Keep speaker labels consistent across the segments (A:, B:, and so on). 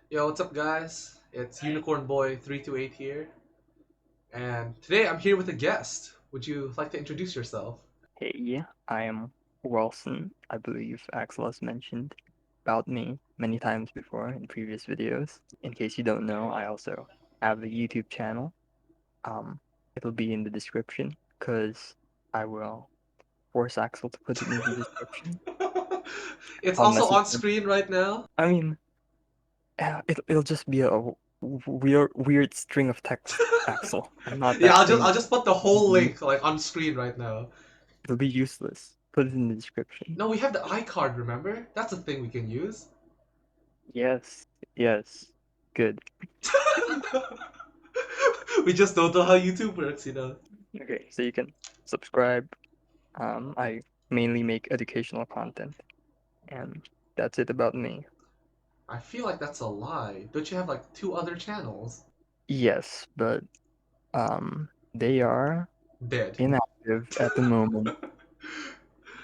A: Yo, what's up, guys? It's Unicorn Boy 328 here, and today I'm here with a guest. Would you like to introduce yourself?
B: Hey, I am Welson. I believe Axel has mentioned about me many times before in previous videos. In case you don't know, I also have a YouTube channel. Um, it'll be in the description because I will force Axel to put it in the description.
A: It's
B: I'll
A: also
B: message
A: on
B: him.
A: screen right now.
B: I mean, it'll just be a weird string of text, Axel. I'm not
A: Yeah,
B: that
A: I'll
B: famous.
A: just put the
B: It'll
A: whole
B: be
A: link like on screen right now.
B: it'll be useless. Put it in the description.
A: No, we have the iCard. Remember? That's a thing we can use.
B: Yes, yes. Good.
A: We just don't know how YouTube works.
B: Okay, so you can subscribe. I mainly make educational content, and that's it about me.
A: I feel like that's a lie. Don't you have like two other channels?
B: Yes, but they are
A: Dead.
B: inactive at the moment.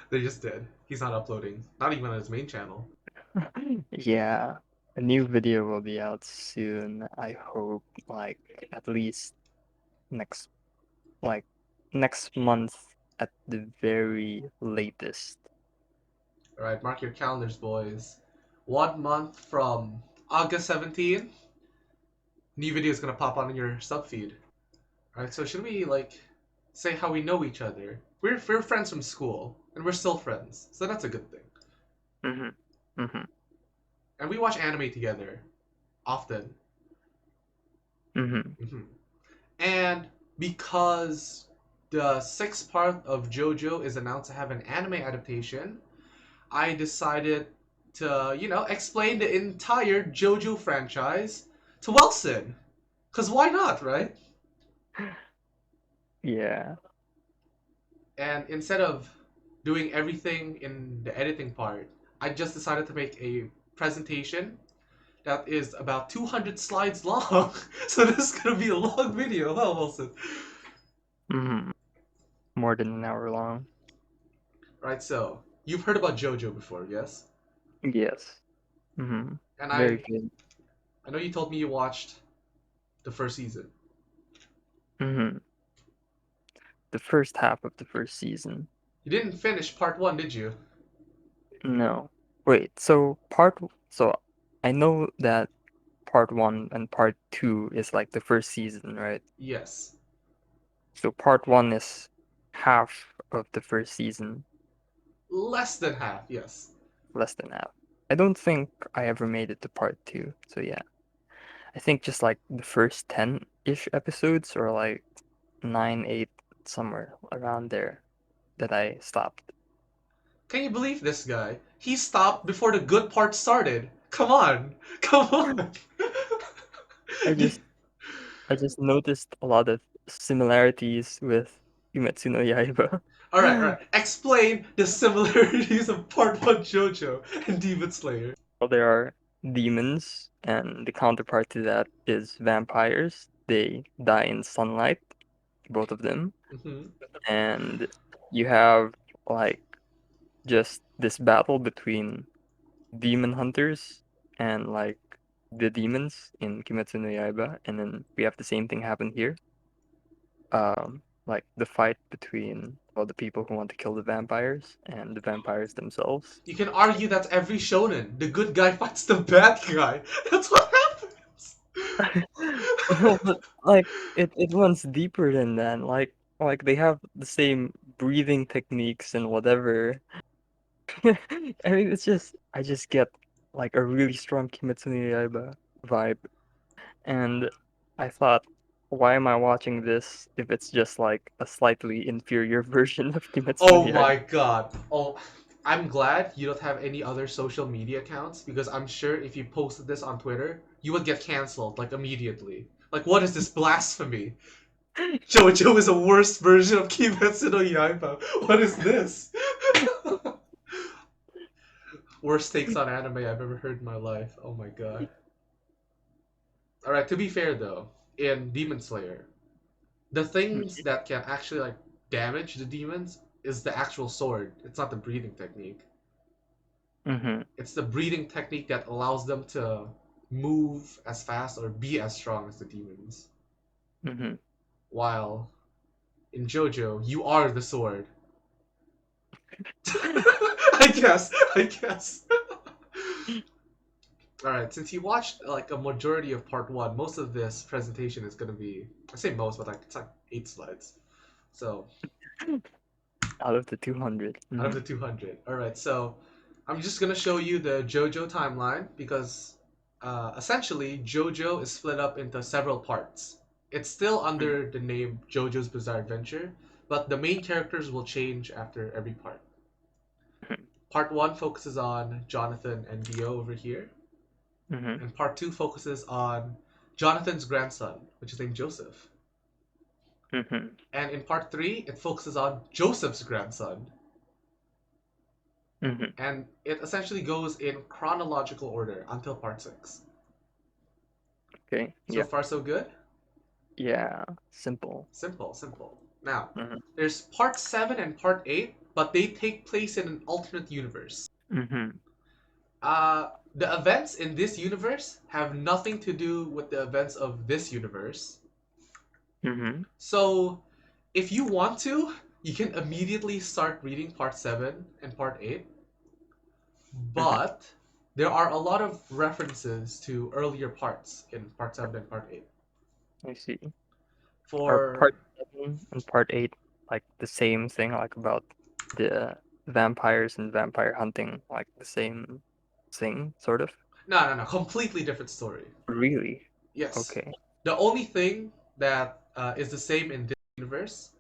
A: They're just dead. He's not uploading. Not even on his main channel.
B: Yeah, a new video will be out soon. I hope, like at least next, like next month at the very latest.
A: Alright, mark your calendars, boys. 1 month from August 17th, new video is gonna pop on your sub feed. Alright, so should we like say how we know each other? We're friends from school, and we're still friends, so that's a good thing.
B: Mm-hmm. Mm-hmm.
A: And we watch anime together often.
B: Mm-hmm.
A: hmm And because the sixth part of JoJo is announced to have an anime adaptation, I decided to, explain the entire JoJo franchise to Welson. Because why not, right?
B: Yeah.
A: And instead of doing everything in the editing part, I just decided to make a presentation that is about 200 slides long. So this is going to be a long video, huh, Wilson?
B: Mm-hmm. More than an hour long.
A: Right, so you've heard about JoJo before, yes?
B: Yes. Mm-hmm.
A: And
B: Very
A: I,
B: good.
A: I know you told me you watched the first season.
B: Mm-hmm. The first half of the first season.
A: You didn't finish part one, did you?
B: No. Wait, so I know that part one and part two is like the first season, right?
A: Yes.
B: So part one is half of the first season,
A: Less than half, yes.
B: less than half. I don't think I ever made it to part two. So yeah. I think just like the first 10-ish episodes or like 9, 8, somewhere around there that I stopped.
A: Can you believe this guy? He stopped before the good part started. Come on. Come on.
B: I just I just noticed a lot of similarities with Kimetsu no Yaiba.
A: Alright, alright. Explain the similarities of part 1 JoJo and Demon Slayer.
B: Well, there are demons, and the counterpart to that is vampires. They die in sunlight, both of them.
A: hmm
B: And you have like just this battle between demon hunters and like the demons in Kimetsu no Yaiba, and then we have the same thing happen here. Like the fight between the people who want to kill the vampires and the vampires themselves.
A: You can argue that's every shonen. The good guy fights the bad guy. That's what happens.
B: No, but like it runs deeper than that. Like they have the same breathing techniques and whatever. I mean, I just get like a really strong Kimetsu no Yaiba vibe, and I thought, why am I watching this if it's just like a slightly inferior version of Kimetsu no
A: Oh
B: Yaiba?
A: my god. Oh, I'm glad you don't have any other social media accounts because I'm sure if you posted this on Twitter, you would get canceled like immediately. Like, what is this blasphemy? JoJo is a worse version of Kimetsu no Yaiba. What is this? Worst takes on anime I've ever heard in my life. Oh my god. Alright, to be fair though, in Demon Slayer, the things that can actually like damage the demons is the actual sword. It's not the breathing technique.
B: Mm-hmm.
A: It's the breathing technique that allows them to move as fast or be as strong as the demons.
B: Mm-hmm.
A: While in JoJo, you are the sword. I guess. I guess. All right. Since you watched like a majority of part one, most of this presentation is gonna be. I say most, but like it's like 8 slides. So
B: Out of the 200.
A: out of
B: Mm-hmm.
A: the 200. All right. So I'm just gonna show you the JoJo timeline because essentially JoJo is split up into several parts. It's still under the name JoJo's Bizarre Adventure, but the main characters will change after every part. Part one focuses on Jonathan and Dio over here,
B: Mm-hmm.
A: and part two focuses on Jonathan's grandson, which is named Joseph.
B: Mm-hmm.
A: And in part three, it focuses on Joseph's grandson,
B: Mm-hmm.
A: and it essentially goes in chronological order until part six.
B: Okay.
A: So
B: Yeah.
A: far, so good?
B: Yeah. Simple.
A: Simple, simple. Now,
B: Mm-hmm.
A: there's part seven and part eight, but they take place in an alternate universe.
B: Mm-hmm.
A: The events in this universe have nothing to do with the events of this universe.
B: Mm-hmm.
A: So, if you want to, you can immediately start reading part 7 and part 8,
B: Mm-hmm.
A: but there are a lot of references to earlier parts in part 7 and part 8.
B: I see. Are
A: For
B: part 7 and part 8 like the same thing, like about the vampires and vampire hunting, like the same thing, sort of?
A: no, no, no, completely different story.
B: Really?
A: Yes.
B: Okay.
A: The only thing that is the same in this universe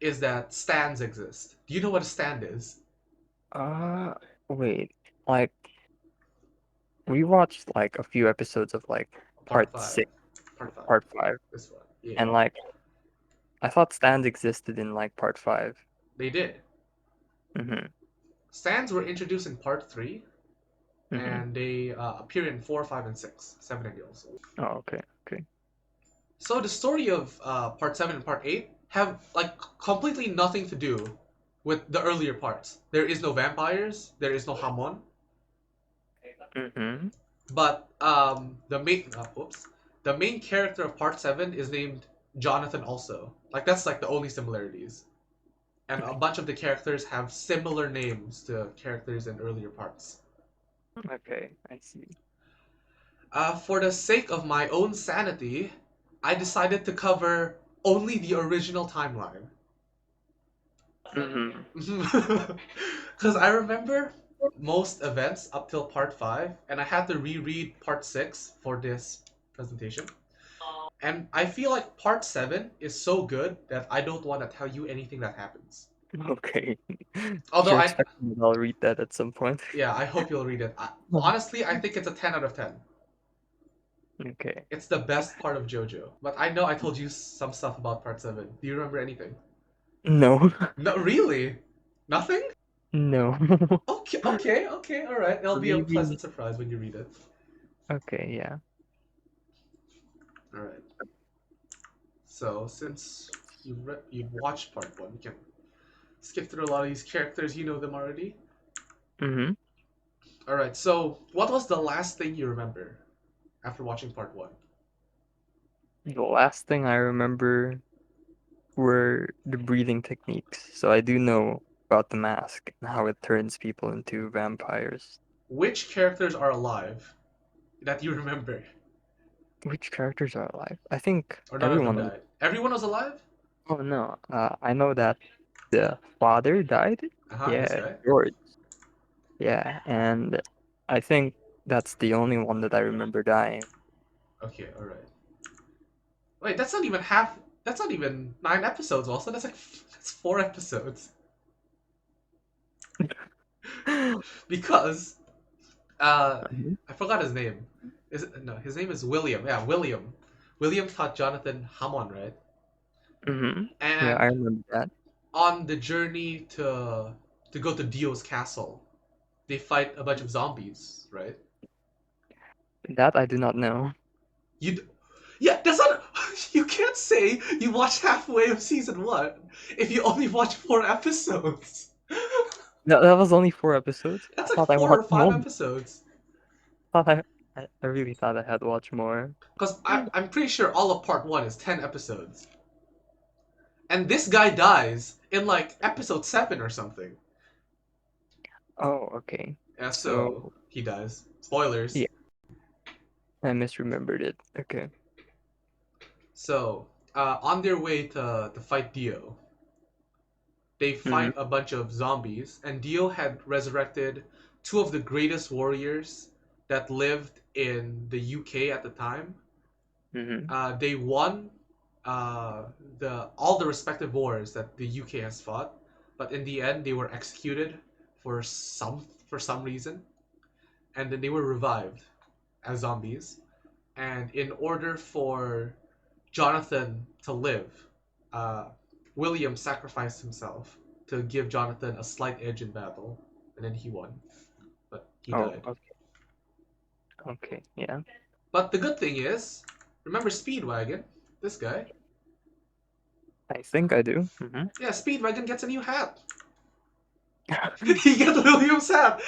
A: is that stands exist. Do you know what a stand is?
B: Uh, Wait. Like, we watched like a few episodes of like
A: Part
B: part
A: 5.
B: 6
A: Part
B: or
A: 5.
B: part 5,
A: This one. Yeah.
B: and like I thought stands existed in like part 5.
A: They did.
B: Mm-hmm.
A: Stands were introduced in part 3,
B: Mm-hmm.
A: and they appear in 4, 5, and 6. 7 and 8 also.
B: Oh, okay. Okay.
A: So the story of part 7 and part 8 have like completely nothing to do with the earlier parts. There is no vampires, there is no Hamon,
B: Mm-hmm.
A: but the main character of part 7 is named Jonathan also. Like that's like the only similarities. And a bunch of the characters have similar names to characters in earlier parts.
B: Okay, I see.
A: For the sake of my own sanity, I decided to cover only the original timeline.
B: Mm-hmm.
A: Because I remember most events up till part 5, and I had to reread part 6 for this presentation. And I feel like part 7 is so good that I don't want to tell you anything that happens.
B: Okay.
A: Although
B: You're
A: I,
B: expecting that I'll read that at some point.
A: yeah, I hope you'll read it. Honestly, I think it's a 10 out of 10.
B: Okay.
A: It's the best part of JoJo. But I know I told you some stuff about part 7. Do you remember anything?
B: No.
A: No, really? Nothing?
B: No.
A: Okay, okay, okay, alright. It'll be a
B: Maybe.
A: pleasant surprise when you read it.
B: Okay, yeah.
A: Alright. So, since you've watched part 1, you can skip through a lot of these characters. You know them already.
B: Mm-hmm.
A: Alright, so what was the last thing you remember after watching part 1?
B: The last thing I remember were the breathing techniques. So I do know about the mask and how it turns people into vampires.
A: Which characters are alive that you remember?
B: Which characters are alive? I think
A: Or none of them
B: everyone.
A: died? Everyone was alive?
B: Oh no. I know that the father died.
A: Uh huh, this
B: Yeah,
A: guy.
B: George. Yeah, and I think that's the only one that I remember dying.
A: Okay, alright. Wait, that's not even half. That's not even 9 episodes, also. That's like. That's 4 episodes. Because
B: Mhm.
A: I forgot his name. Is it, no, his name is William. Yeah, William. William taught Jonathan Hammond, right?
B: Yeah, I
A: And
B: remember that.
A: on the journey to go to Dio's castle, they fight a bunch of zombies, right?
B: That I do not know.
A: You, yeah, that's not. You can't say you watched halfway of season 1 if you only watch 4 episodes.
B: That was only 4 episodes. I
A: That's like
B: thought I
A: four or
B: watched
A: five
B: more.
A: episodes.
B: Thought I. I really thought I had watched more.
A: Because I'm pretty sure all of part one is 10 episodes. And this guy dies in like episode 7 or something.
B: Oh, okay.
A: Yeah, so
B: So
A: he dies. Spoilers.
B: yeah, I misremembered it. Okay.
A: So, on their way to fight Dio, they
B: Mm-hmm.
A: fight a bunch of zombies, and Dio had resurrected two of the greatest warriors that lived in the UK at the time.
B: Mm-hmm.
A: They won uh, the all the respective wars that the UK has fought, but in the end they were executed for some reason, and then they were revived as zombies. And in order for Jonathan to live, uh, William sacrificed himself to give Jonathan a slight edge in battle, and then he won, but he
B: Oh,
A: died.
B: okay. Okay. Yeah.
A: But the good thing is, remember Speedwagon? This guy?
B: I think I do. Mm-hmm.
A: Yeah, Speedwagon gets a new hat. He gets William's hat.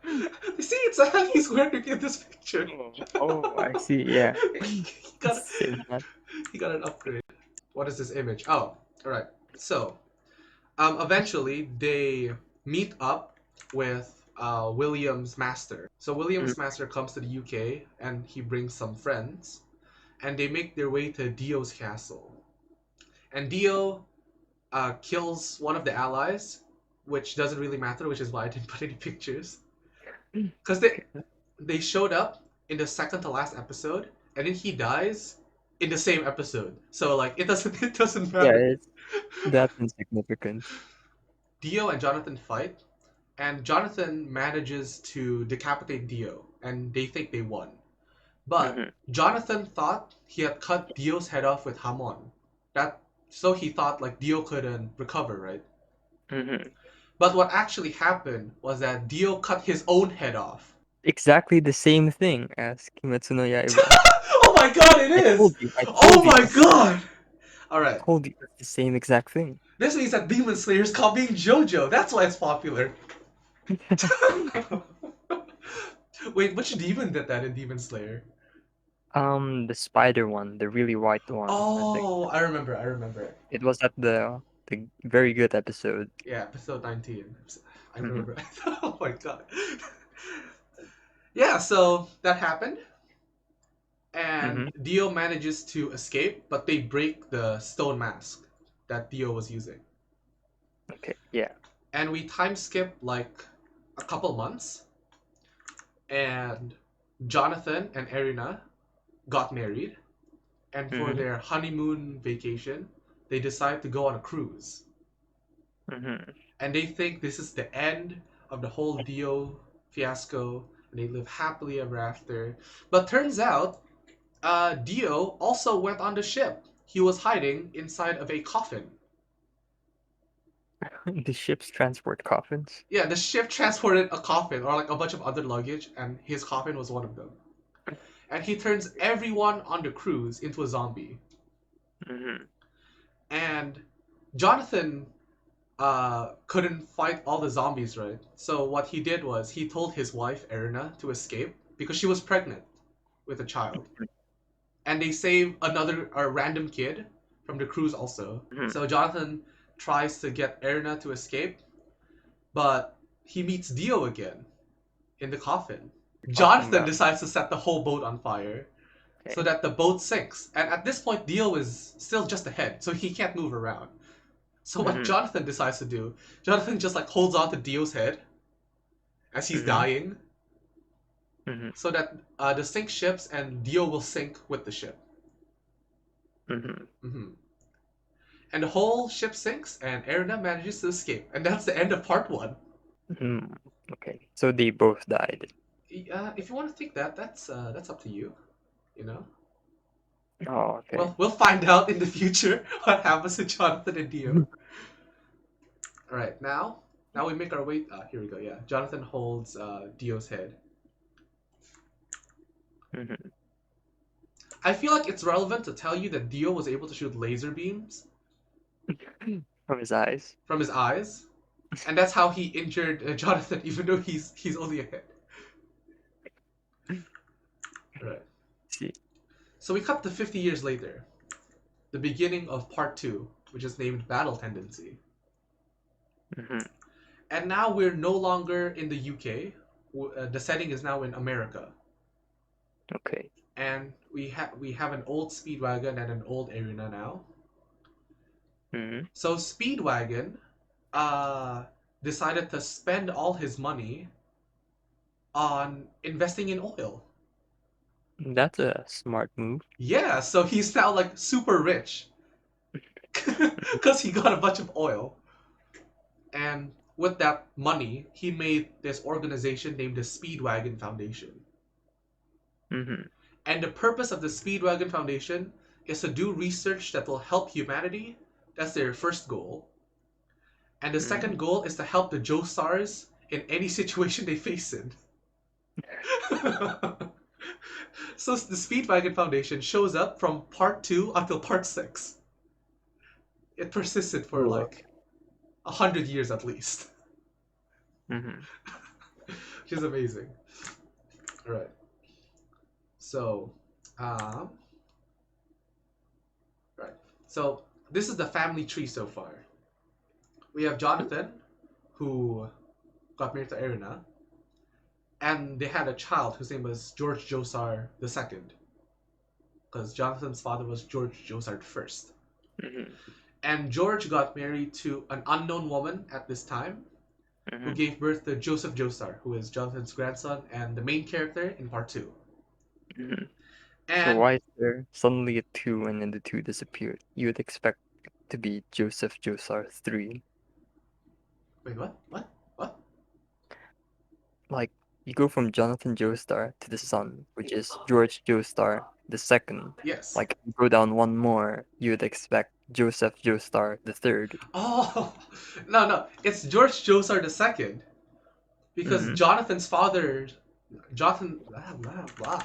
A: You see, it's a hat he's wearing in this picture.
B: Oh, I see. Yeah.
A: he
B: It's
A: got
B: the same hat.
A: he got an upgrade. What is this image? Oh, all right. So, eventually they meet up with William's master. So
B: Mm.
A: William's master comes to the UK and he brings some friends, and they make their way to Dio's castle. And Dio kills one of the allies, which doesn't really matter, which is why I didn't put any pictures. Because
B: Okay.
A: they showed up in the second to last episode, and then he dies in the same episode. So like it doesn't
B: Yeah,
A: matter.
B: that's insignificant.
A: Dio and Jonathan fight, and Jonathan manages to decapitate Dio, and they think they won. But
B: Mm-hmm.
A: Jonathan thought he had cut Dio's head off with Hamon. That so he thought like Dio couldn't recover, right?
B: Mm-hmm.
A: But what actually happened was that Dio cut his own head off.
B: Exactly the same thing as Kimetsu no Yaiba.
A: Oh my god, it is!
B: I
A: Oh
B: told you,
A: my god! Alright.
B: told you it's the same exact thing.
A: This means that Demon Slayer is copying JoJo. That's why it's popular. Wait, which demon did that in Demon Slayer?
B: The spider one, the really white one, I think.
A: Oh, I remember, I remember.
B: It was at the very good episode.
A: Yeah, episode 19. I
B: Mm-hmm.
A: remember. Oh my god. Yeah, so that happened, and
B: Mm-hmm.
A: Dio manages to escape, but they break the stone mask that Dio was using.
B: Okay, yeah.
A: And we time skip like a couple months, and Jonathan and Erina got married, and for
B: Mm-hmm.
A: their honeymoon vacation, they decide to go on a cruise.
B: Mm-hmm.
A: And they think this is the end of the whole Dio fiasco, and they live happily ever after. But turns out, Dio also went on the ship. He was hiding inside of a coffin.
B: The ships transport coffins.
A: Yeah, the ship transported a coffin or like a bunch of other luggage, and his coffin was one of them. And he turns everyone on the cruise into a zombie.
B: Mm-hmm.
A: And Jonathan couldn't fight all the zombies, right? So what he did was he told his wife Erina to escape because she was pregnant with a child, and they save another a random kid from the cruise also.
B: Mm-hmm.
A: So Jonathan tries to get Erina to escape, but he meets Dio again in the coffin.
B: Talking
A: Jonathan
B: about.
A: decides to set the whole boat on fire so
B: Okay.
A: that the boat sinks. And at this point, Dio is still just ahead, so he can't move around. So what
B: Mm-hmm.
A: Jonathan decides to do, Jonathan just like holds on to Dio's head as he's
B: Mm-hmm.
A: dying,
B: Mm-hmm.
A: so that the sink ships and Dio will sink with the ship.
B: Mm-hmm.
A: Hmm. And the whole ship sinks, and Erina manages to escape, and that's the end of part one.
B: Mm-hmm. Okay. So they both died.
A: If you want to think that, that's up to you. You know.
B: Oh, okay.
A: Well, we'll find out in the future what happens to Jonathan and Dio. All right, now we make our way. Here we go. Yeah, Jonathan holds Dio's head.
B: Mm-hmm.
A: I feel like it's relevant to tell you that Dio was able to shoot laser beams
B: From his eyes.
A: from his eyes, and that's how he injured Jonathan, even though he's only a head. Right.
B: See.
A: So we cut to 50 years later, the beginning of part two, which is named Battle Tendency.
B: Mm-hmm.
A: And now we're no longer in the UK. The setting is now in America.
B: Okay.
A: And we have an old Speedwagon and an old Arena now.
B: Mm-hmm.
A: So Speedwagon uh, decided to spend all his money on investing in oil.
B: That's a smart move.
A: Yeah, so he's now like super rich because he got a bunch of oil. And with that money, he made this organization named the Speedwagon Foundation.
B: Mm-hmm.
A: And the purpose of the Speedwagon Foundation is to do research that will help humanity. That's their first goal. And the
B: Mm-hmm.
A: second goal is to help the Joestars in any situation they face in. So the Speedwagon Foundation shows up from part 2 until part 6. It persisted for
B: Cool.
A: like 100 years at least,
B: Mm-hmm.
A: which is amazing. All right. So, um, right. So this is the family tree so far. We have Jonathan, who got married to Erina, and they had a child whose name was George Josar II, because Jonathan's father was George Josar first.
B: Mm-hmm.
A: And George got married to an unknown woman at this time, who
B: Mm-hmm.
A: gave birth to Joseph Joestar, who is Jonathan's grandson and the main character in part two.
B: Mm-hmm. So
A: And
B: why is there suddenly a 2 and then the 2 disappeared? You would expect to be Joseph Joestar 3.
A: wait, what? What? What?
B: Like, you go from Jonathan Joestar to the son, which is George Joestar the second.
A: Yes.
B: Like, you go down one more, you would expect Joseph Joestar the third.
A: Oh, no, no. It's George Joestar II because
B: Mm-hmm.
A: Jonathan's father, Jonathan, blah, blah, blah.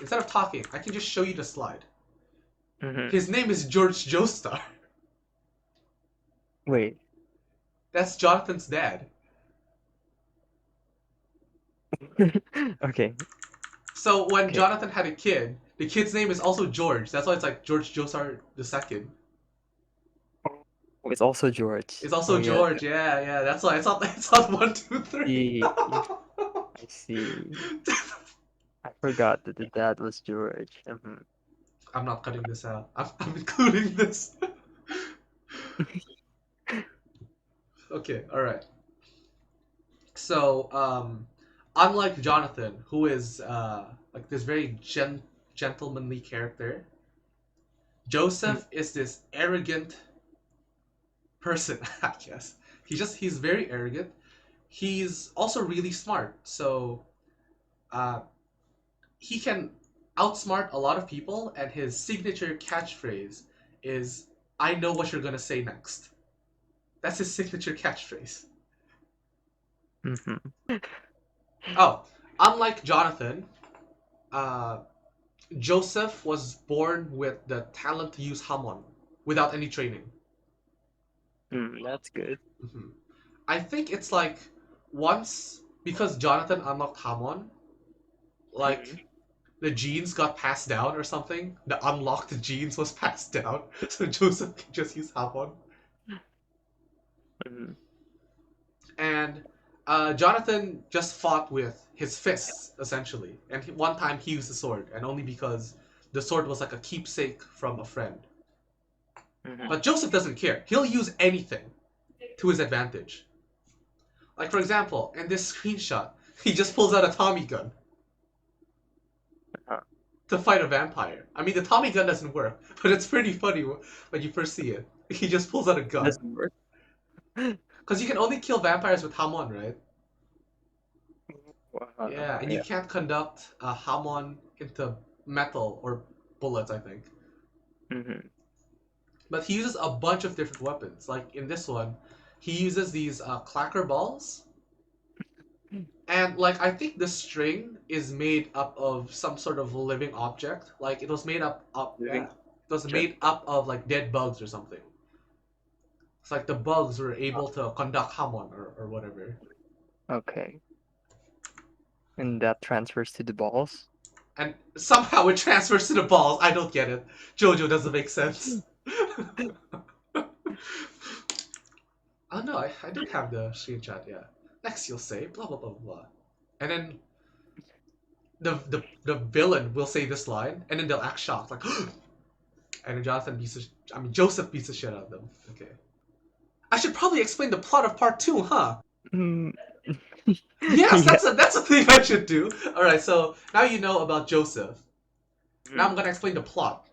A: Instead of talking, I can just show you the slide.
B: Mm-hmm.
A: His name is George Joestar.
B: Wait.
A: That's Jonathan's dad.
B: Okay.
A: So when
B: Okay.
A: Jonathan had a kid, the kid's name is also George. That's why it's like George Joestar II.
B: Oh, it's also George.
A: It's
B: Oh
A: also
B: yeah.
A: George. Yeah, yeah. That's why it's not 1, 2, 3.
B: See, I see. I forgot that the dad was George. Mm-hmm.
A: I'm not cutting this out. I'm including this. Okay, all right. So, unlike Jonathan, who is like this very gentlemanly character, Joseph is this arrogant person. I guess he's very arrogant. He's also really smart, so uh, he can outsmart a lot of people. And his signature catchphrase is "I know what you're gonna say next." That's his signature catchphrase.
B: Mm-hmm.
A: Oh, unlike Jonathan, uh, Joseph was born with the talent to use Hamon without any training.
B: That's good.
A: Mhm. I think it's like once because Jonathan unlocked Hamon,
B: Mm-hmm.
A: like the genes got passed down or something. The unlocked genes was passed down, so Joseph can just use Hamon.
B: Mm-hmm.
A: And Jonathan just fought with his fists essentially, and one time he used the sword, and only because the sword was like a keepsake from a friend.
B: Mm-hmm.
A: But Joseph doesn't care. He'll use anything to his advantage. Like, for example, in this screenshot, he just pulls out a Tommy gun
B: Uh,
A: to fight a vampire. I mean, the Tommy gun doesn't work, but it's pretty funny when you first see it. He just pulls out a
B: it
A: gun.
B: doesn't work.
A: Because you can only kill vampires with Hamon, right? Yeah, and you
B: Yeah.
A: can't conduct a Hamon into metal or bullets, I think.
B: Mm-hmm.
A: But he uses a bunch of different weapons. Like in this one, he uses these clacker balls. And like I think the string is made up of some sort of living object. Like it was made up yeah.
B: Living
A: It was
B: object.
A: made up of like dead bugs or something. It's like the bugs were able to conduct Hamon or whatever.
B: Okay. And that transfers to the balls.
A: and somehow it transfers to the balls. I don't get it. Jojo doesn't make sense. Oh no, I don't have the screenshot yet. Next you'll say blah blah blah blah. And then the villain will say this line, and then they'll act shocked, like and then Joseph beats the shit out of them. Okay. I should probably explain the plot of part two, huh?
B: Mm.
A: Yes,
B: Yeah.
A: that's a thing I should do. Alright, so now you know about Joseph. Now I'm gonna explain the plot.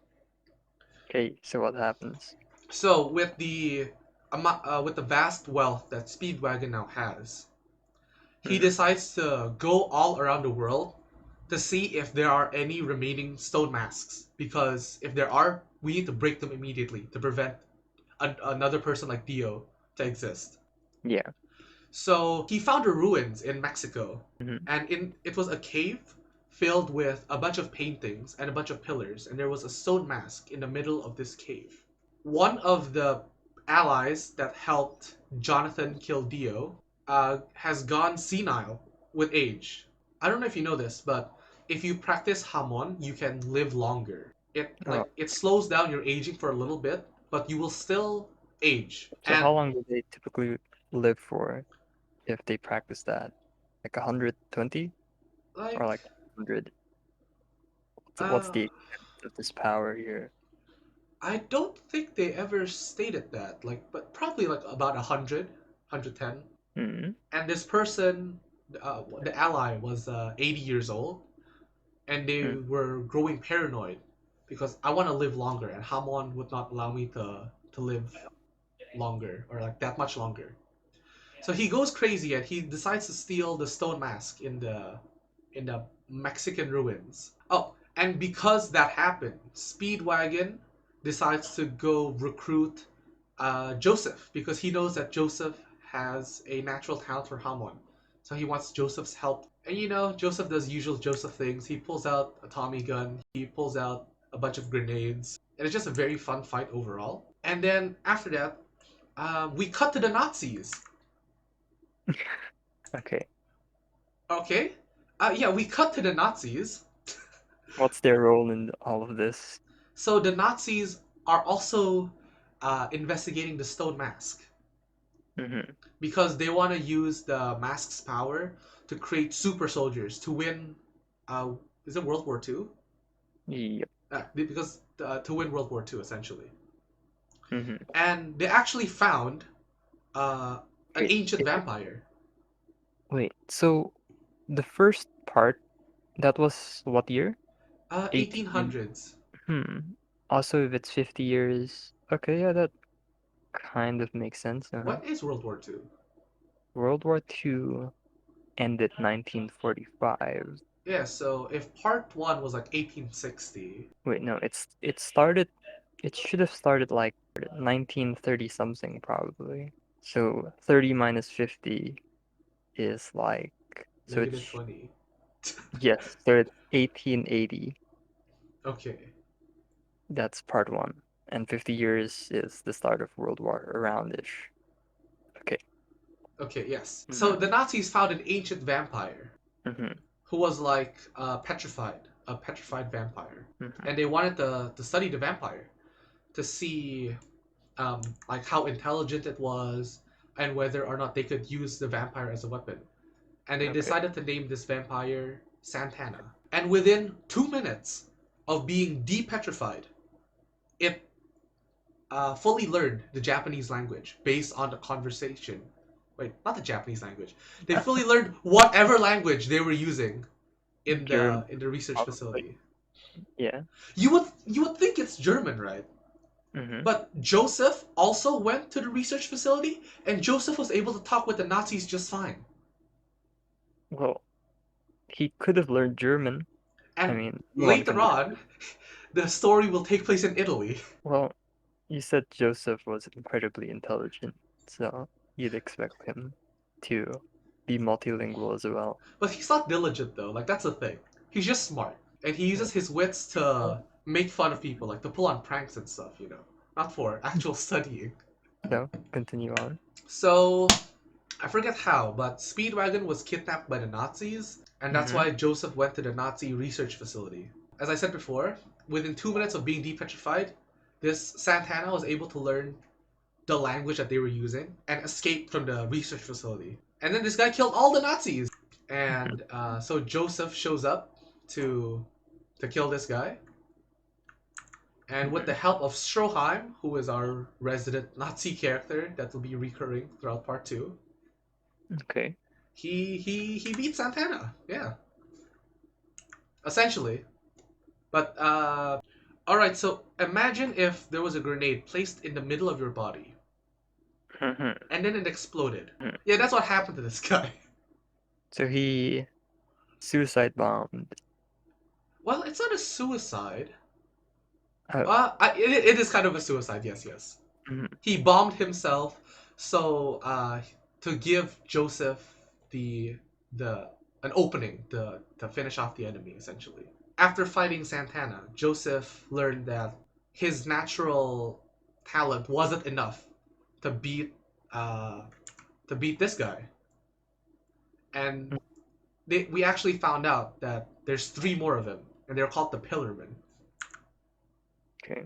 B: Okay, so what happens?
A: So with the vast wealth that Speedwagon now has, he
B: Hmm.
A: decides to go all around the world to see if there are any remaining stone masks. Because if there are, we need to break them immediately to prevent another person like Dio to exist.
B: Yeah.
A: So he found the ruins in Mexico,
B: Hmm.
A: and it was a cave filled with a bunch of paintings and a bunch of pillars, and there was a stone mask in the middle of this cave. One of the allies that helped Jonathan kill Dio has gone senile with age. I don't know if you know this, but if you practice Hamon, you can live longer.
B: Oh,
A: It slows down your aging for a little bit, but you will still age.
B: so how
A: And
B: long do they typically live for if they practice that? Like 120 or
A: like
B: like 100? What's
A: uh
B: the extent of this power here?
A: I don't think they ever stated that. But probably like about 100, 110.
B: Hmm.
A: And this person, the ally, was 80 years old, and they
B: Hmm.
A: were growing paranoid because I want to live longer, and Hamon would not allow me to live longer or like that much longer. So he goes crazy and he decides to steal the stone mask in the Mexican ruins. Oh, and because that happened, Speedwagon decides to go recruit Joseph because he knows that Joseph has a natural talent for Hamon. So he wants Joseph's help. And Joseph does usual Joseph things. He pulls out a Tommy gun, he pulls out a bunch of grenades, and it's just a very fun fight overall. And then after that, we cut to the Nazis.
B: Okay.
A: Okay? Yeah, we cut to the Nazis.
B: What's their role in all of this?
A: So the Nazis are also investigating the Stone Mask
B: Hmm.
A: because they want to use the mask's power to create super soldiers to win. Is it World War II?
B: Yep.
A: Because to win World War II essentially,
B: Hmm.
A: and they actually found uh, an
B: Wait,
A: ancient vampire.
B: wait. So the first part, that was what year? 18.
A: 1800s.
B: Hmm. Also, if it's 50 years, okay, yeah, that kind of makes sense. Uh-huh.
A: What is World War II?
B: World War II ended 1945.
A: Yeah, so if part one was like 1860,
B: Wait, no, it started. It should have started like 1930 something probably. So 30 minus 50 is like, so
A: negative
B: it's,
A: 20.
B: yes, so it's 1880.
A: Okay.
B: That's part one. And 50 years is the start of World War around-ish. Okay.
A: Okay, yes. So
B: Mm-hmm.
A: the Nazis found an ancient vampire
B: Mm-hmm.
A: who was like a petrified vampire,
B: Mm-hmm.
A: and they wanted to study the vampire to see um, like how intelligent it was and whether or not they could use the vampire as a weapon. And they
B: Okay.
A: decided to name this vampire Santana. And within 2 minutes of being depetrified, it fully learned the Japanese language based on the conversation. Wait, not the Japanese language. They fully learned whatever language they were using in
B: German,
A: the research
B: probably.
A: facility.
B: Yeah.
A: You would think it's German, right?
B: Mm-hmm.
A: But Joseph also went to the research facility, and Joseph was able to talk with the Nazis just fine.
B: Well, he could have learned German. I
A: And
B: mean, anyone
A: later
B: can learn.
A: on, the story will take place in Italy.
B: Well, you said Joseph was incredibly intelligent, so you'd expect him to be multilingual as well.
A: But he's not diligent though. Like that's the thing. He's just smart, and he
B: Yeah.
A: uses his wits to make fun of people, like to pull on pranks and stuff. Not for actual studying.
B: So, continue on.
A: So I forget how, but Speedwagon was kidnapped by the Nazis, And that's
B: Mm-hmm.
A: why Joseph went to the Nazi research facility. As I said before, within 2 minutes of being depetrified, this Santana was able to learn the language that they were using and escape from the research facility. And then this guy killed all the Nazis. And so Joseph shows up to kill this guy. And with the
B: Mm-hmm.
A: help of Stroheim, who is our resident Nazi character that will be recurring throughout part two,
B: Okay.
A: he beats Santana. Yeah, essentially. But all right. So imagine if there was a grenade placed in the middle of your body,
B: Mm-hmm.
A: and then it exploded. Yeah, that's what happened to this guy.
B: So he suicide bombed.
A: Well, it's not a suicide.
B: Oh.
A: It is kind of a suicide. Yes, yes.
B: Mm-hmm.
A: He bombed himself so to give Joseph the the an opening to finish off the enemy essentially. After fighting Santana, Joseph learned that his natural talent wasn't enough to beat uh, this guy, and we actually found out that there's three more of them, and they're called the Pillarmen.
B: Okay.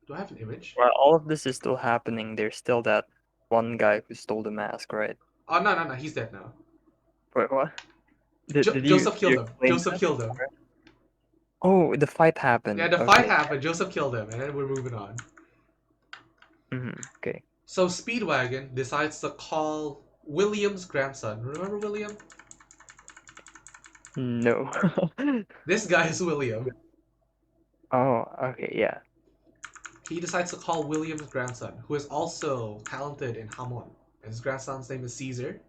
A: Do I have an image?
B: While all of this is still happening, there's still that one guy who stole the mask, right?
A: Oh no, no, no, he's dead now.
B: Wait, what? Did
A: Joseph
B: you
A: killed him.
B: explain
A: Joseph
B: that?
A: killed him.
B: Oh, the fight
A: Yeah,
B: happened.
A: the fight
B: Okay.
A: happened. Joseph killed him, and then we're moving on.
B: Mm-hmm. Okay.
A: So Speedwagon decides to call William's grandson. Remember William?
B: No.
A: This guy is William.
B: Oh, okay, yeah.
A: He decides to call William's grandson, who is also talented in Hamon. His grandson's name is Caesar.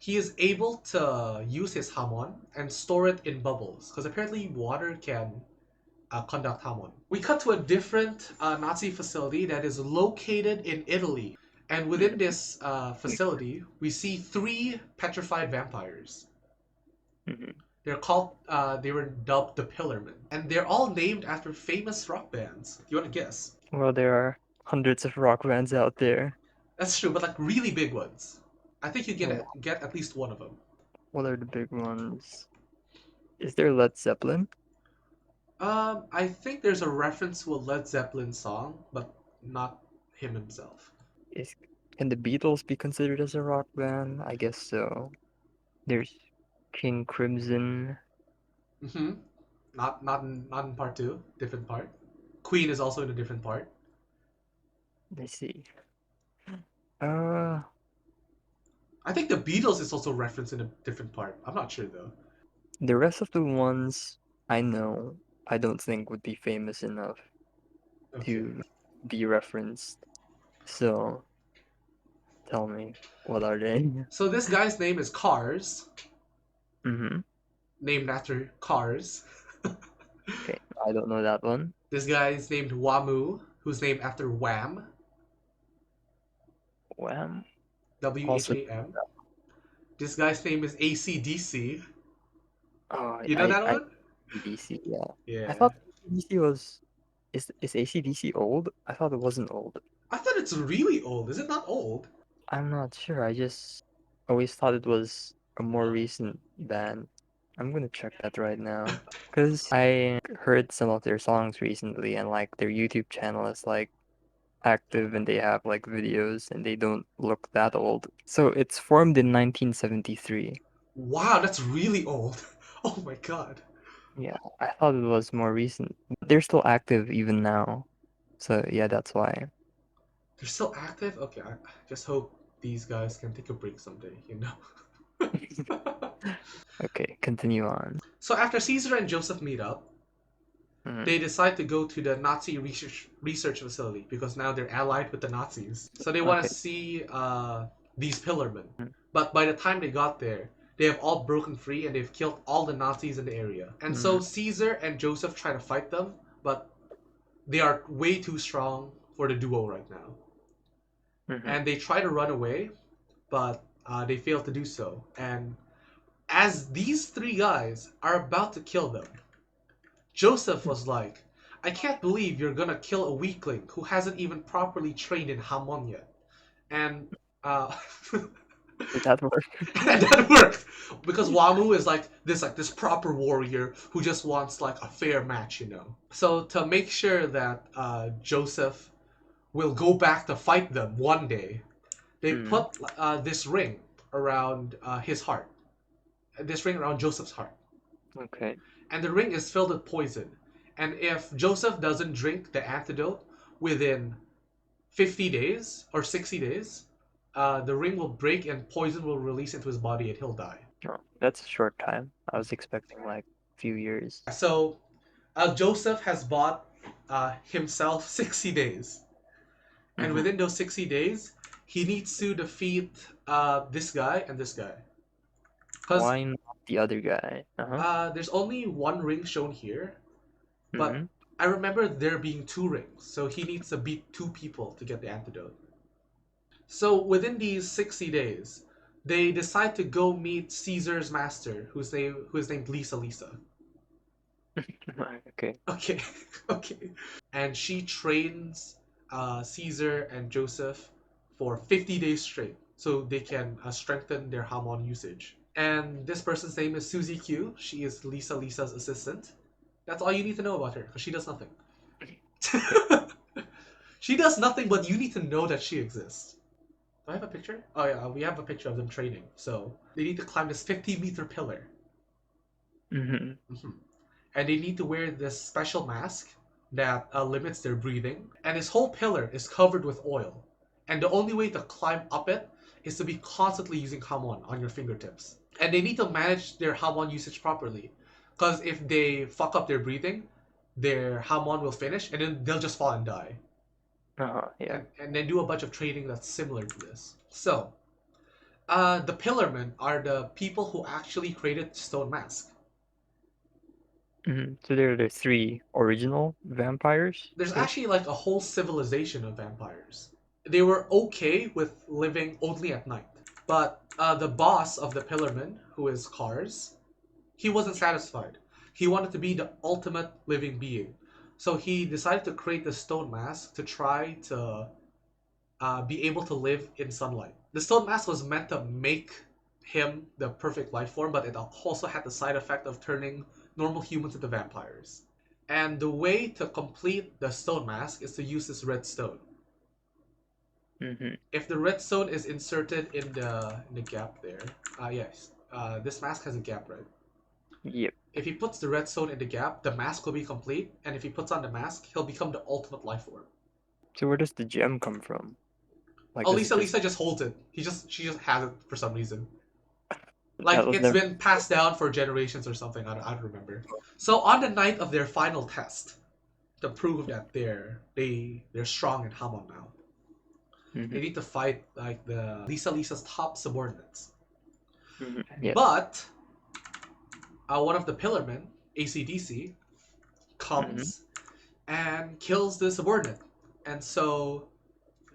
A: He is able to use his Hamon and store it in bubbles, because apparently water can conduct Hamon. We cut to a different Nazi facility that is located in Italy. And within this facility, we see three petrified vampires.
B: Mm-hmm.
A: They were dubbed the Pillarmen. And they're all named after famous rock bands. Do you want to guess?
B: Well, there are hundreds of rock bands out there.
A: That's true, but like really big ones. I think you
B: Well,
A: get at least one of them.
B: what are the big ones? Is there Led Zeppelin?
A: I think there's a reference to a Led Zeppelin song, but not him himself.
B: Is Can the Beatles be considered as a rock band? I guess so. There's King Crimson.
A: Mm-hmm. Not in part two. Different part. Queen is also in a different part.
B: Let's see. Uh,
A: I think the Beatles is also referenced in a different part. I'm not sure though.
B: the rest of the ones I know, I don't think would be famous enough
A: Okay.
B: to be referenced. So tell me, what are they?
A: So this guy's name is Cars,
B: Mm-hmm.
A: named after Cars.
B: Okay, I don't know that one.
A: This guy's named Wamu, who's named after Wham.
B: Wham. Also,
A: WHAM. This guy's name is ACDC.
B: oh,
A: You know that
B: I
A: one?
B: ACDC, yeah. I
A: Yeah.
B: thought ACDC was is ACDC old? I thought it wasn't old.
A: I thought it's really old. Is it not old?
B: I'm not sure. I just always thought it was a more recent band. I'm gonna check that right now. Because I heard some of their songs recently and like their YouTube channel is like active and they have like videos and they don't look that old. So it's formed in 1973.
A: Wow, that's really old. Oh my god.
B: Yeah, I thought it was more recent. But they're still active even now. So yeah, that's why.
A: They're still active? Okay, I just hope these guys can take a break someday, you know?
B: Okay, continue on.
A: So after Caesar and Joseph meet up,
B: Mhm.
A: they decide to go to the Nazi research facility because now they're allied with the Nazis. So they want
B: Okay.
A: to see these Pillarmen.
B: Mm.
A: But by the time they got there, they have all broken free and they've killed all the Nazis in the area. And so
B: Mhm.
A: Caesar and Joseph try to fight them, but they are way too strong for the duo right now.
B: Mhm.
A: And they try to run away, but they fail to do so. And as these three guys are about to kill them, Joseph was like, I can't believe you're gonna kill a weakling who hasn't even properly trained in Hamon yet. And uh,
B: Did that work?
A: And that worked because Wamu is like this proper warrior who just wants like a fair match, you know. So to make sure that Joseph will go back to fight them one day, they
B: Mm,
A: put this ring around his heart, this ring around Joseph's heart,
B: okay.
A: and the ring is filled with poison. And if Joseph doesn't drink the antidote within 50 days or 60 days, the ring will break and poison will release into his body and he'll die.
B: Oh, that's a short time. I was expecting like a few years.
A: So Joseph has bought himself 60 days. And
B: Mm-hmm.
A: within those 60 days, he needs to defeat this guy and this guy. Because
B: Why not the other guy? Uh-huh.
A: there's only one ring shown here, but
B: Mm-hmm.
A: I remember there being two rings. So he needs to beat two people to get the antidote. So within these 60 days, they decide to go meet Caesar's master, who is named Lisa Lisa.
B: Okay.
A: Okay, okay. And she trains Caesar and Joseph for 50 days straight so they can strengthen their Hamon usage. And this person's name is Susie Q. She is Lisa Lisa's assistant. That's all you need to know about her because she does nothing.
B: Okay.
A: She does nothing, but you need to know that she exists. Do I have a picture? Oh yeah, we have a picture of them training. So they need to climb this 50-meter pillar.
B: Mm-hmm.
A: Mhm. And they need to wear this special mask that limits their breathing. And this whole pillar is covered with oil. And the only way to climb up it is to be constantly using Hamon on your fingertips. And they need to manage their Hamon usage properly. Because if they fuck up their breathing, their Hamon will finish and then they'll just fall and die.
B: Uh-huh. Yeah.
A: And then do a bunch of training that's similar to this. So, the Pillarmen are the people who actually created Stone Mask.
B: Mm-hmm. So there are the three original vampires
A: There's
B: ish.
A: actually like a whole civilization of vampires. They were okay with living only at night. But the boss of the Pillarmen, who is Kars, he wasn't satisfied. He wanted to be the ultimate living being. So he decided to create the stone mask to try to be able to live in sunlight. The stone mask was meant to make him the perfect life form, but it also had the side effect of turning normal humans into vampires. And the way to complete the stone mask is to use this red stone.
B: Mm-hmm.
A: If the red stone is inserted in the gap there, yes, this mask has a gap, right?
B: Yep.
A: If he puts the red stone in the gap, the mask will be complete, and if he puts on the mask, he'll become the ultimate life form.
B: So where does the gem come from? Like,
A: Oh,
B: does it just
A: Lisa just holds it. She just has it for some reason.
B: that
A: Like
B: was
A: it's
B: never?
A: been passed down for generations or something. I don't remember. So on the night of their final test, to prove that they're strong in Hamon now,
B: Mm-hmm.
A: they need to fight like the Lisa's top subordinates.
B: Mm-hmm. Yep.
A: But one of the Pillarmen, ACDC,
B: Mm-hmm.
A: comes and kills the subordinate, and so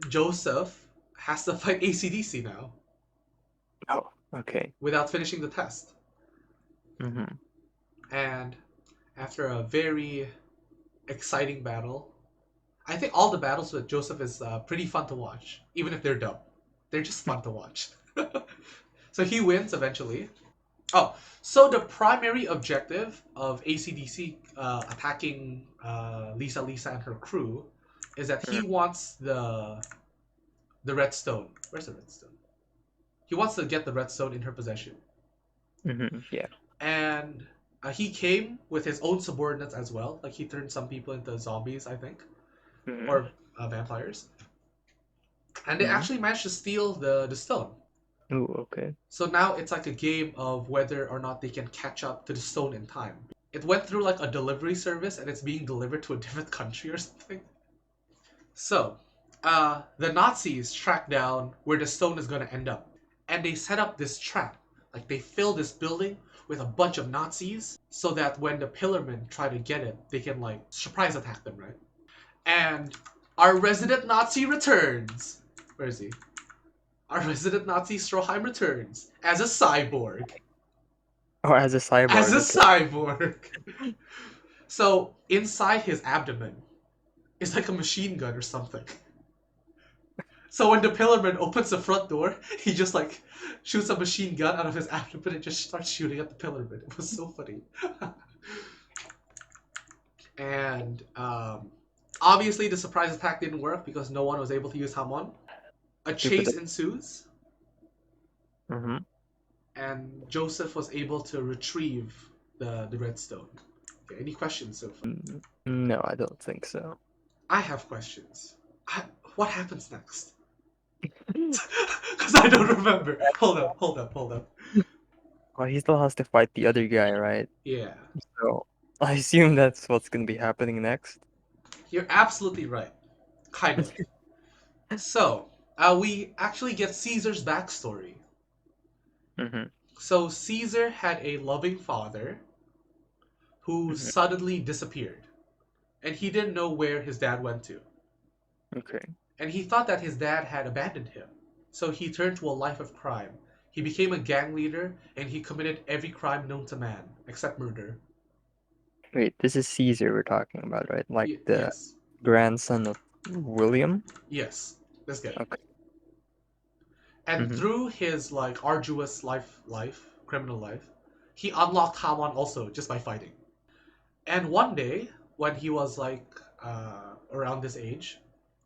A: Joseph has to fight ACDC now
B: Oh, okay.
A: without finishing the test.
B: Mm-hmm.
A: And after a very exciting battle, I think all the battles with Joseph is pretty fun to watch, even if they're dumb. They're just fun to watch. So he wins eventually. Oh, so the primary objective of ACDC attacking Lisa and her crew is that he wants the red stone. Where's the red stone? He wants to get the red stone in her possession.
B: Mm-hmm. Yeah.
A: And he came with his own subordinates as well. Like he turned some people into zombies, I think,
B: Mm-hmm.
A: or vampires. And they
B: Mm-hmm.
A: actually managed to steal the stone.
B: Ooh, okay.
A: So now it's like a game of whether or not they can catch up to the stone in time. It went through like a delivery service and it's being delivered to a different country or something. So, the Nazis track down where the stone is going to end up. And they set up this trap. Like they fill this building with a bunch of Nazis so that when the Pillarmen try to get it, they can like surprise attack them, right? And our resident Nazi returns. Where is he? Our resident Nazi Stroheim returns as a cyborg.
B: Oh, as a
A: As
B: cyborg.
A: a
B: Okay.
A: cyborg. So inside his abdomen is like a machine gun or something. So when the Pillarman opens the front door, he just like shoots a machine gun out of his abdomen and just starts shooting at the Pillarman. It was so funny. And obviously the surprise attack didn't work because no one was able to use Hamon. A
B: Stupid.
A: chase ensues,
B: Mm-hmm.
A: and Joseph was able to retrieve the redstone. Okay, any questions so far?
B: No, I don't think so.
A: I have questions. What happens next? Because I don't remember. Hold up.
B: Well, he still has to fight the other guy, right?
A: Yeah,
B: So I assume that's what's gonna be happening next.
A: you're absolutely right. Kind of. So, we actually get Caesar's backstory.
B: Mm-hmm.
A: So, Caesar had a loving father who
B: Mm-hmm.
A: suddenly disappeared, and he didn't know where his dad went to.
B: Okay.
A: And he thought that his dad had abandoned him. So, he turned to a life of crime. He became a gang leader, and he committed every crime known to man, except murder.
B: Wait, this is Caesar we're talking about, right? Like the
A: Yes,
B: grandson of William?
A: yes, this guy.
B: Okay.
A: And
B: Mm-hmm.
A: through his like arduous criminal life, he unlocked Hamon also just by fighting. And one day, when he was like around this age,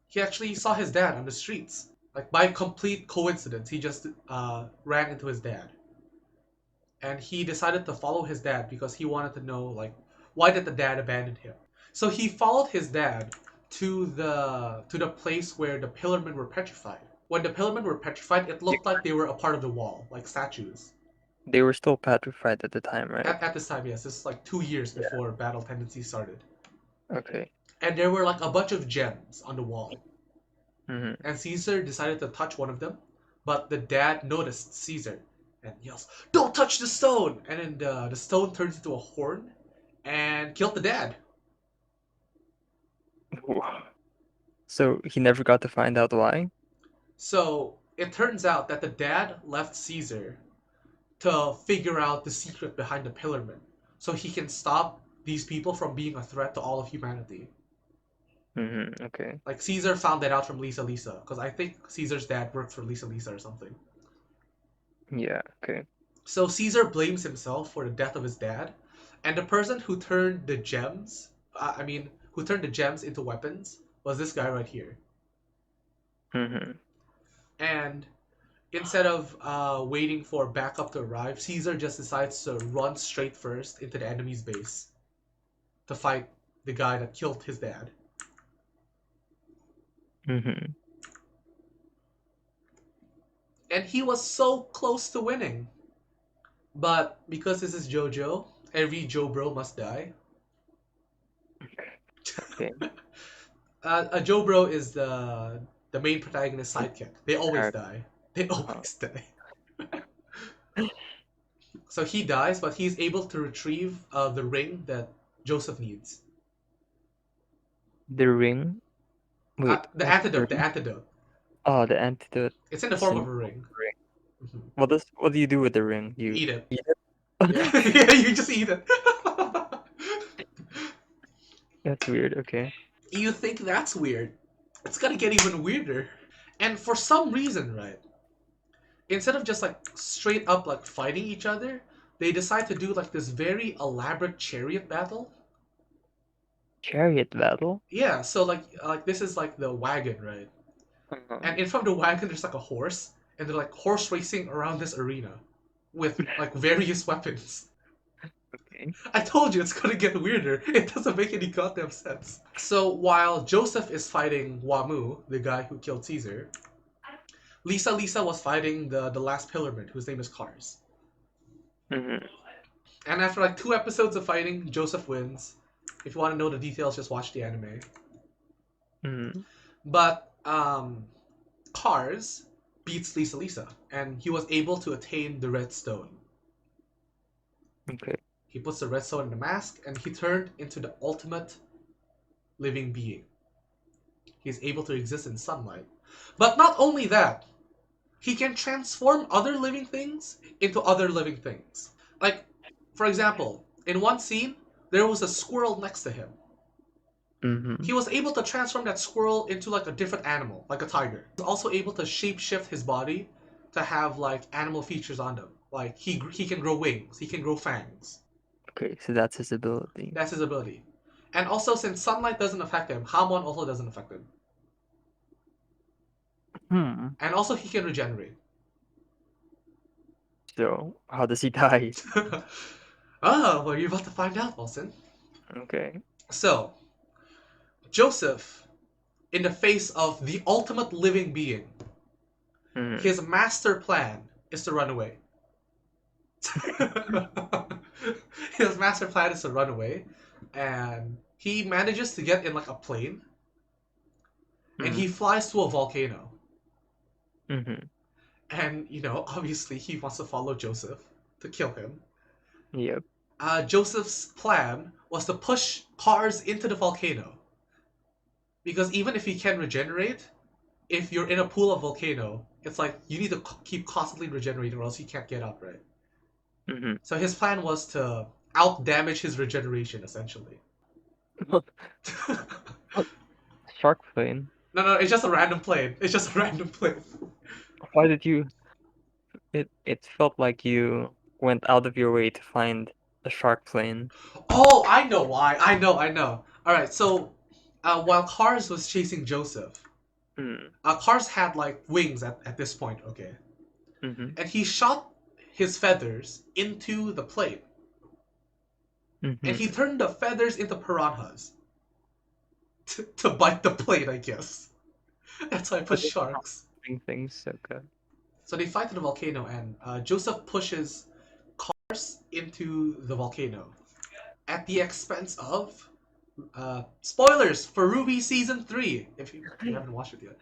A: he actually saw his dad on the streets. Like by complete coincidence, he just ran into his dad, and he decided to follow his dad because he wanted to know like why did the dad abandon him. So he followed his dad to the place where the pillarmen were petrified. When the pillarmen were petrified, it
B: They,
A: looked like they were a part of the wall, like statues.
B: they were still petrified at the time, right?
A: At this time, yes, this is like 2 years
B: Yeah.
A: before Battle Tendency started.
B: Okay.
A: And there were like a bunch of gems on the wall.
B: Mm-hmm.
A: And Caesar decided to touch one of them, but the dad noticed Caesar and yells, "Don't touch the stone!" And then the stone turns into a horn and killed the dad.
B: So he never got to find out why?
A: So it turns out that the dad left Caesar to figure out the secret behind the Pillarmen so he can stop these people from being a threat to all of humanity.
B: Mm-hmm. Okay.
A: Like Caesar found that out from Lisa Lisa, because I think Caesar's dad worked for Lisa Lisa or something.
B: Yeah, okay.
A: So Caesar blames himself for the death of his dad, and the person who turned who turned the gems into weapons was this guy right here.
B: Mm-hmm.
A: And instead of waiting for backup to arrive, Caesar just decides to run straight first into the enemy's base to fight the guy that killed his dad.
B: Mm-hmm.
A: And he was so close to winning. But because this is JoJo, every Joe bro must die.
B: Okay.
A: A Joe bro is the main protagonist's sidekick. They always
B: Character.
A: die. They
B: Uh-huh.
A: always die. So he dies, but he's able to retrieve the ring that Joseph needs.
B: The ring? Wait,
A: The
B: what's the
A: antidote. The
B: ring?
A: antidote.
B: Oh, the antidote
A: It's in the
B: is
A: form
B: in
A: of a ring.
B: the ring.
A: Mhm.
B: What do you do with the ring?
A: You
B: You
A: eat it.
B: eat
A: Yeah,
B: it?
A: yeah. You just eat it.
B: That's weird, okay.
A: You think that's weird? It's gonna get even weirder. And for some reason, right? Instead of just like straight up like fighting each other, they decide to do like this very elaborate chariot battle.
B: Chariot battle?
A: Yeah, so like this is like the wagon, right?
B: Uh-huh.
A: And in front of the wagon there's like a horse, and they're like horse racing around this arena with like various weapons.
B: Okay.
A: I told you it's gonna get weirder. It doesn't make any goddamn sense. So while Joseph is fighting Wamu, the guy who killed Caesar, Lisa Lisa was fighting the last pillarman, whose name is Cars.
B: Mm-hmm.
A: And after like 2 episodes of fighting, Joseph wins. If you want to know the details, just watch the anime.
B: Mm-hmm.
A: But Cars beats Lisa Lisa, and he was able to attain the red stone.
B: Okay.
A: He puts the red stone in the mask, and he turned into the ultimate living being. He's able to exist in sunlight. But not only that, he can transform other living things into other living things. Like, for example, in one scene, there was a squirrel next to him.
B: Mm-hmm.
A: He was able to transform that squirrel into like a different animal, like a tiger. He was also able to shapeshift his body to have like animal features on them. Like he can grow wings, he can grow fangs.
B: Okay, so that's his ability.
A: That's his ability. And also, since sunlight doesn't affect him, Hamon also doesn't affect him.
B: Hmm.
A: And also, he can regenerate.
B: So how does he die?
A: Oh, well, you're about to find out, Wilson.
B: Okay.
A: So, Joseph, in the face of the ultimate living being,
B: Mm.
A: his master plan is to run away. His master plan is to run away, and he manages to get in like a plane, and
B: Mm.
A: he flies to a volcano.
B: Mm-hmm.
A: And obviously, he wants to follow Joseph to kill him.
B: Yep.
A: Joseph's plan was to push cars into the volcano because even if he can regenerate, if you're in a pool of volcano, it's like you need to keep constantly regenerating or else you can't get up, right?
B: Mm-hmm.
A: So his plan was to out damage his regeneration essentially.
B: Shark plane.
A: No, it's just a random plane. It's just a random plane.
B: Why did you? It felt like you went out of your way to find a shark plane.
A: Oh, I know why. I know. All right, so while Cars was chasing Joseph,
B: Mm.
A: Cars had like wings at this point, okay?
B: Mm-hmm.
A: And he shot his feathers into the plane. And he
B: Mm-hmm.
A: turned the feathers into piranhas to bite the plane, I guess. That's why I put sharks.
B: Doing things so good.
A: So they fight in the volcano, and Joseph pushes Cars into the volcano at the expense of spoilers for Ruby season 3 if you haven't watched it yet.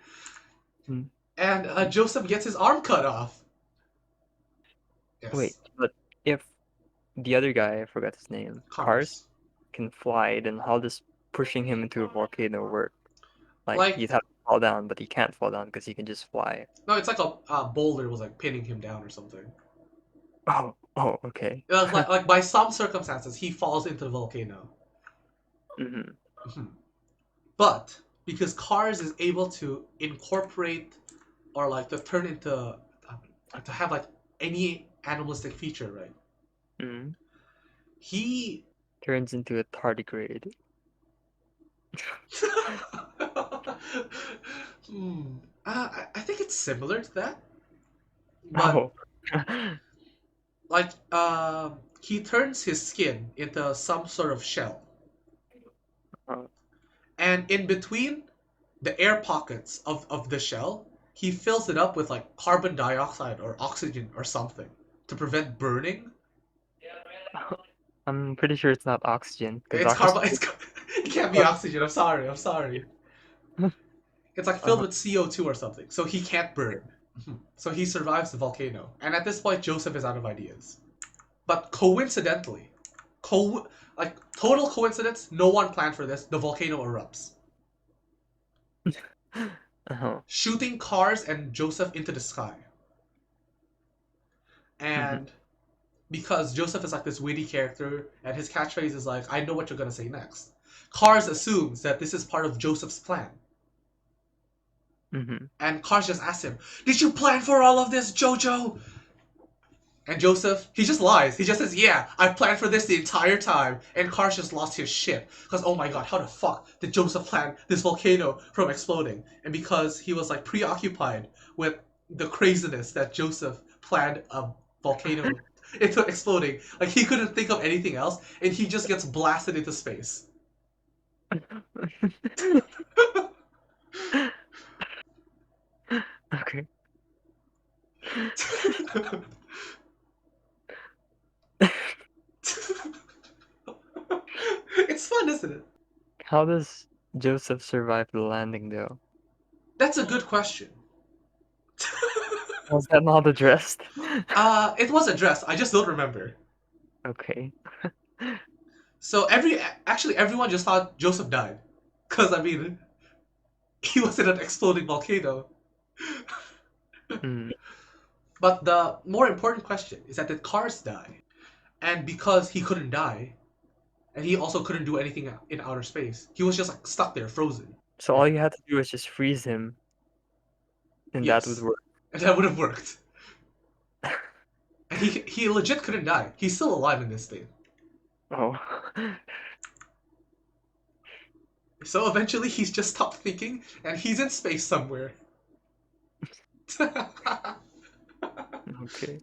B: Mm.
A: And Joseph gets his arm cut off.
B: Wait,
A: Yes,
B: but if the other guy, I forgot his name, Cars,
A: Cars.
B: can fly, then how does pushing him into a volcano work? Like
A: Like
B: he'd have to fall down, but he can't fall down because he can just fly.
A: no, it's like a boulder was like pinning him down or something.
B: Oh, okay.
A: Like by some circumstances he falls into the volcano.
B: Mm-hmm.
A: Mhm. But because Cars is able to incorporate or like to turn into to have like any animalistic feature, right?
B: Mm-hmm.
A: He
B: Turns into a tardigrade.
A: hmm. I think it's similar to that, but
B: Oh.
A: like he turns his skin into some sort of shell,
B: Oh.
A: and in between the air pockets of the shell, he fills it up with like carbon dioxide or oxygen or something to prevent burning.
B: I'm pretty sure it's not oxygen because
A: It's
B: oxygen.
A: carbon. It can't be oxygen. I'm sorry. I'm sorry. It's like filled
B: Uh,
A: with CO2 or something, so he can't burn. Mhm. So he survives the volcano, and at this point, Joseph is out of ideas. But coincidentally, like total coincidence, no one planned for this. The volcano erupts,
B: uh-huh.
A: shooting Cars and Joseph into the sky.
B: Mm-hmm.
A: And because Joseph is like this witty character, and his catchphrase is like, "I know what you're gonna say next." Cars assumes that this is part of Joseph's plan,
B: Mm-hmm.
A: and Cars just asks him, "Did you plan for all of this, Jojo?" And Joseph, he just lies. He just says, "Yeah, I planned for this the entire time." And Cars just lost his shit. Because, oh my god, how the fuck did Joseph plan this volcano from exploding? And because he was like preoccupied with the craziness that Joseph planned a volcano into exploding, like he couldn't think of anything else. And he just gets blasted into space.
B: Okay.
A: It's fun, isn't it?
B: How does Joseph survive the landing though?
A: That's a good question.
B: Was that not addressed?
A: It was addressed. I just don't remember.
B: Okay.
A: So actually everyone just thought Joseph died, because I mean he was in an exploding volcano.
B: Mm.
A: But the more important question is that did Cars die? And because he couldn't die, and he also couldn't do anything in outer space. He was just like stuck there, frozen.
B: So all you had to do was just freeze him, and that would
A: Yes,
B: work.
A: and that would have worked. And he legit couldn't die. He's still alive in this thing.
B: Oh.
A: So eventually he's just stopped thinking, and he's in space somewhere.
B: Okay.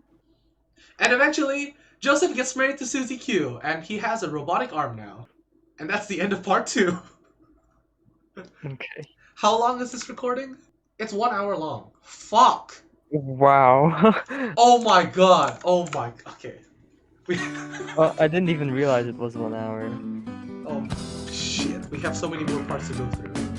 A: And eventually, Joseph gets married to Susie Q, and he has a robotic arm now. And that's the end of part 2.
B: Okay.
A: How long is this recording? It's 1 hour long. Fuck!
B: Wow.
A: Oh my god! Oh my... Okay.
B: I didn't even realize it was 1 hour.
A: Oh, shit. We have so many more parts to go through.